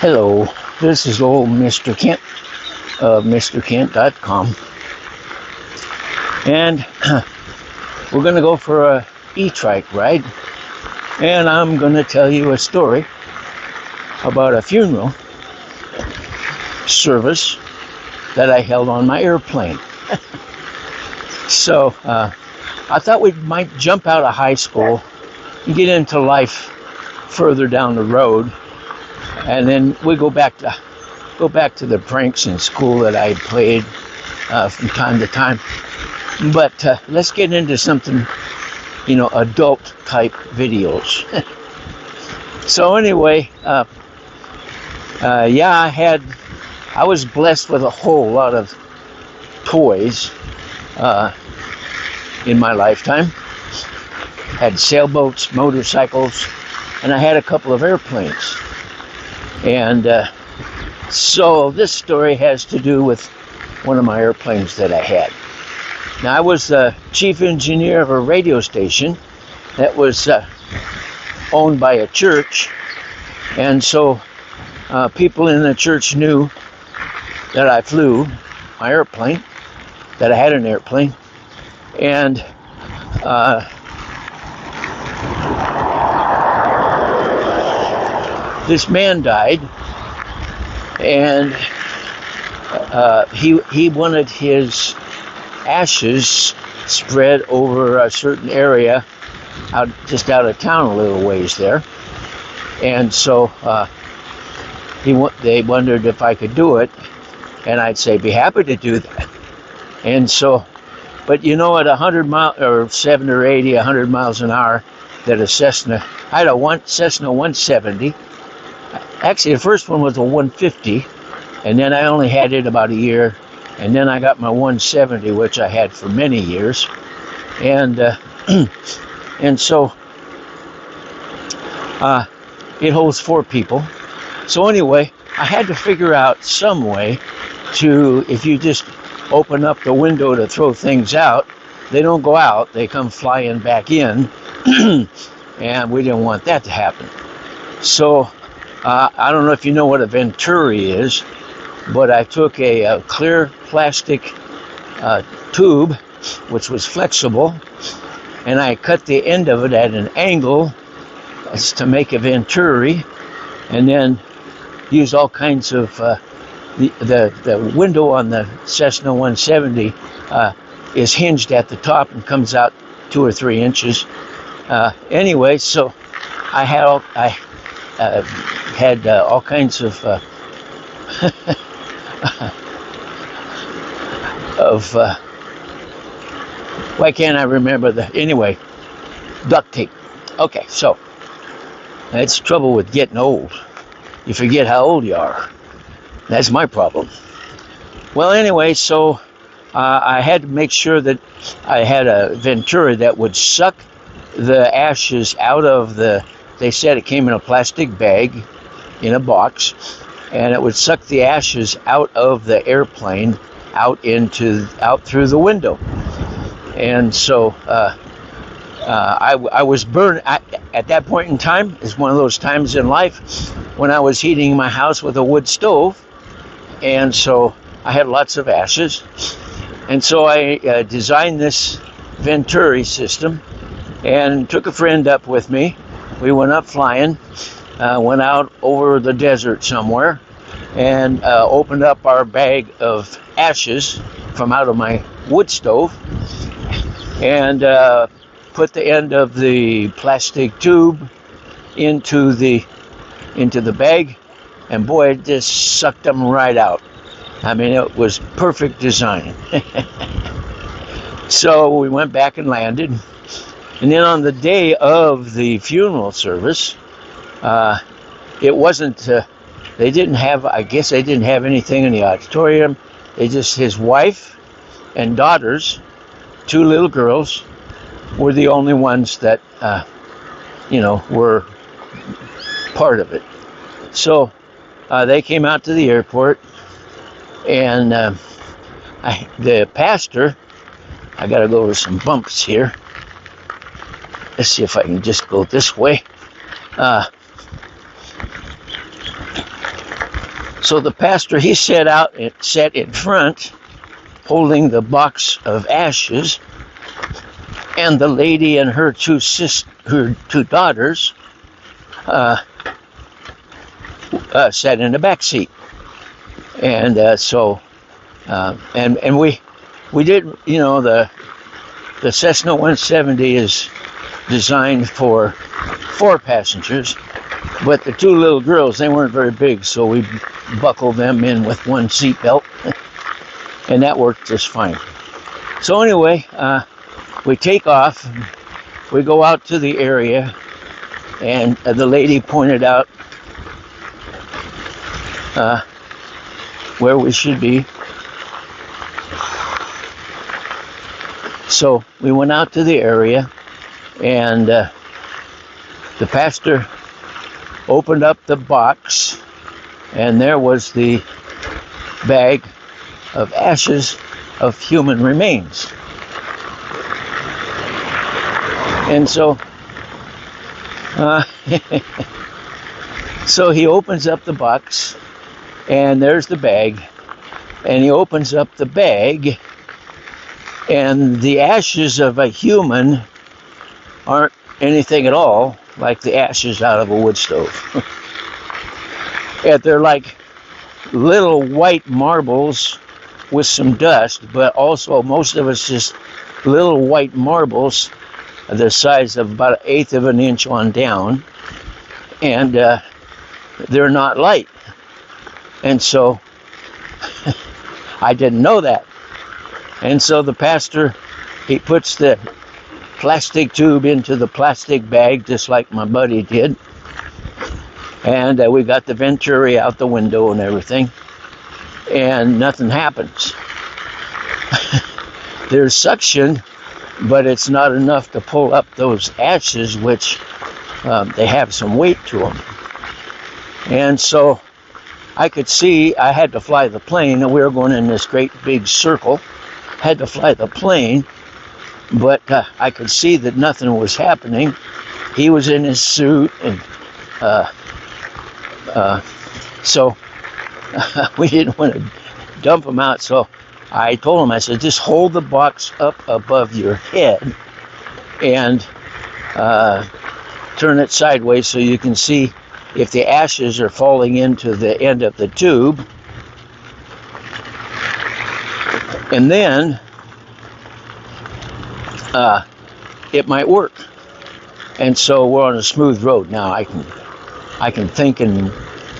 Hello, this is old Mr. Kent of MrKent.com, and we're going to go for a E-Trike ride, and I'm going to tell you a story about a funeral service that I held on my airplane. So I thought we might jump out of high school and get into life further down the road, and then we go back to the pranks in school that I played from time to time. But let's get into something, adult type videos. So anyway, I was blessed with a whole lot of toys in my lifetime. Had sailboats, motorcycles, and I had a couple of airplanes. And so this story has to do with one of my airplanes that I had. Now, I was the chief engineer of a radio station that was owned by a church, and so people in the church knew that I flew my airplane, that I had an airplane, and this man died, and he wanted his ashes spread over a certain area just out of town a little ways there. And so they wondered if I could do it, and I'd say be happy to do that. And so, but at 100 miles or 70 or 80, 100 miles an hour, that a Cessna, I had a Cessna 170. Actually, the first one was a 150, and then I only had it about a year, and then I got my 170, which I had for many years, and and so it holds 4 people. So anyway, I had to figure out some way to, if you just open up the window to throw things out, they don't go out, they come flying back in, and we didn't want that to happen. So I don't know if you know what a Venturi is, but I took a clear plastic tube, which was flexible, and I cut the end of it at an angle as to make a Venturi, and then used all kinds of the window on the Cessna 170 is hinged at the top and comes out 2 or 3 inches. Anyway, so I had all kinds of why can't I remember duct tape. Okay, so that's the trouble with getting old. You forget how old you are. That's my problem. Well, anyway, so I had to make sure that I had a Venturi that would suck the ashes out of they said it came in a plastic bag in a box, and it would suck the ashes out of the airplane out through the window. And so I was burned at that point in time. It's one of those times in life when I was heating my house with a wood stove, and so I had lots of ashes. And so I designed this Venturi system and took a friend up with me. We went up flying, went out over the desert somewhere, and opened up our bag of ashes from out of my wood stove, and put the end of the plastic tube into the bag, and boy, it just sucked them right out. I mean, it was perfect design. So we went back and landed, and then on the day of the funeral service, it wasn't. They didn't have. I guess they didn't have anything in the auditorium. His wife and daughters, 2 little girls, were the only ones that were part of it. So they came out to the airport, and the pastor. I got to go over some bumps here. Let's see if I can just go this way. So the pastor, he sat in front, holding the box of ashes, and the lady and her two daughters sat in the back seat. And and we did, the Cessna 170 is designed for 4 passengers, but the 2 little girls, they weren't very big, so we buckled them in with 1 seat belt, and that worked just fine. So anyway, we take off, we go out to the area, and the lady pointed out where we should be. So we went out to the area, and the pastor opened up the box, and there was the bag of ashes of human remains. And so so he opens up the box, and there's the bag, and he opens up the bag, and the ashes of a human aren't anything at all like the ashes out of a wood stove. And they're like little white marbles with some dust, but also most of it's just little white marbles the size of about 1/8 of an inch on down, and they're not light. And so I didn't know that. And so the pastor, he puts the plastic tube into the plastic bag, just like my buddy did. And we got the Venturi out the window and everything, and nothing happens. There's suction, but it's not enough to pull up those ashes, which they have some weight to them. And so I could see I had to fly the plane, and we were going in this great big circle. Had to fly the plane, but I could see that nothing was happening. He was in his suit, and so we didn't want to dump him out. So I told him, I said, just hold the box up above your head and turn it sideways so you can see if the ashes are falling into the end of the tube. And then it might work. And so we're on a smooth road now. I can think and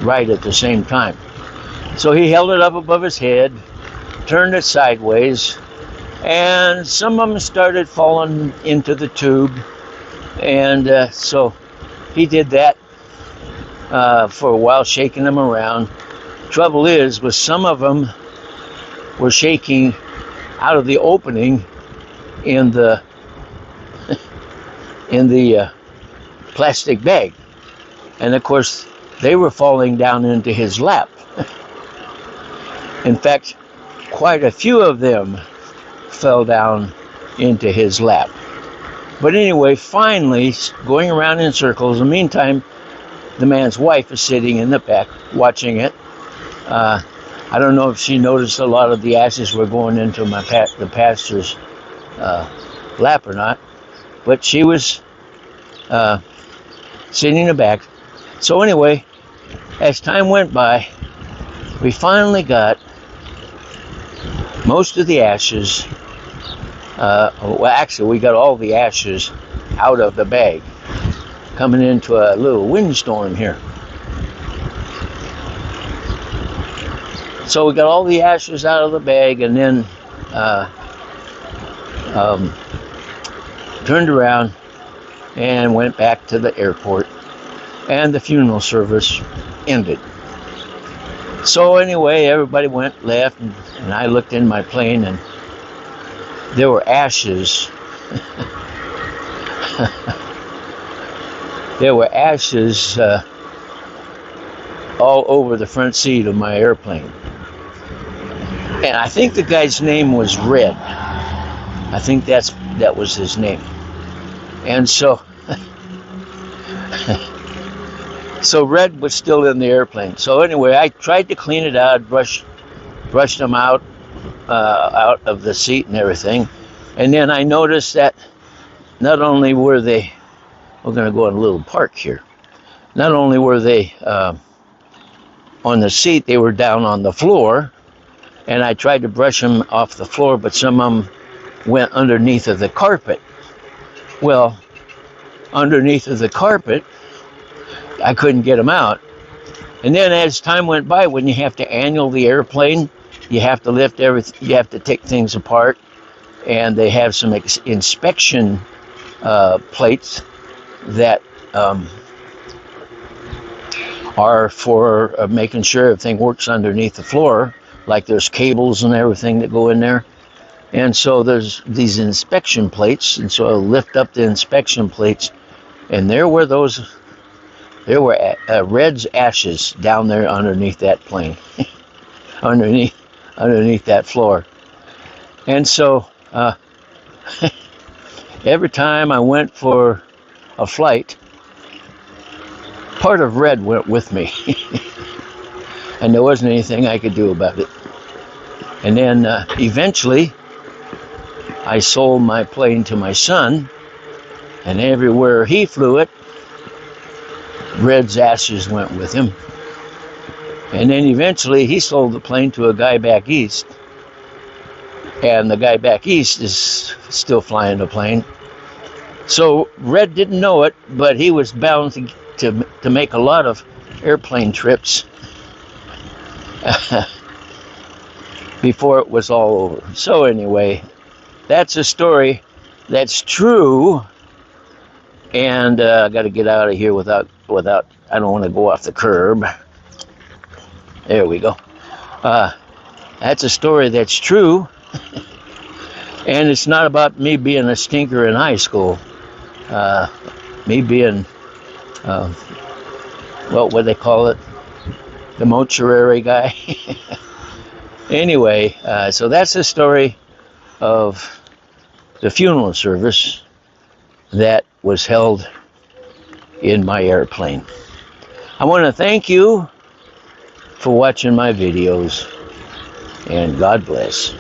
write at the same time. So he held it up above his head, turned it sideways, and some of them started falling into the tube. And so he did that for a while, shaking them around. Trouble is, with some of them were shaking out of the opening in the plastic bag, and of course they were falling down into his lap. In fact, quite a few of them fell down into his lap. But anyway, finally, going around in circles. In the meantime, the man's wife is sitting in the back watching it. I don't know if she noticed a lot of the ashes were going into the pastor's lap or not, but she was sitting in the back. So anyway, as time went by, we finally got most of the ashes. Well, actually, we got all the ashes out of the bag, coming into a little windstorm here. So we got all the ashes out of the bag, and then turned around and went back to the airport, and the funeral service ended. So anyway, everybody left, and I looked in my plane, and there were ashes. There were ashes all over the front seat of my airplane. And I think the guy's name was Red. I think that was his name. And so So Red was still in the airplane. So anyway, I tried to clean it out, brushed them out of the seat and everything. And then I noticed that not only were they, we're going to go in a little park here. Not only were they on the seat, they were down on the floor. And I tried to brush them off the floor, but some of them went underneath of the carpet. Well, underneath of the carpet, I couldn't get them out. And then as time went by, when you have to annual the airplane, you have to lift everything, you have to take things apart, and they have some inspection plates that are for making sure everything works underneath the floor, like there's cables and everything that go in there. And so there's these inspection plates, and so I lift up the inspection plates, and there were Red's ashes down there underneath that plane, underneath that floor. And so every time I went for a flight, part of Red went with me, and there wasn't anything I could do about it. And then eventually, I sold my plane to my son, and everywhere he flew it, Red's ashes went with him. And then eventually he sold the plane to a guy back east, and the guy back east is still flying the plane. So Red didn't know it, but he was bound to make a lot of airplane trips before it was all over. So anyway, that's a story that's true, and I got to get out of here without. I don't want to go off the curb. There we go. That's a story that's true, and it's not about me being a stinker in high school. Me being, what do they call it? The mortuary guy. Anyway, so that's the story of the funeral service that was held in my airplane. I want to thank you for watching my videos, and God bless.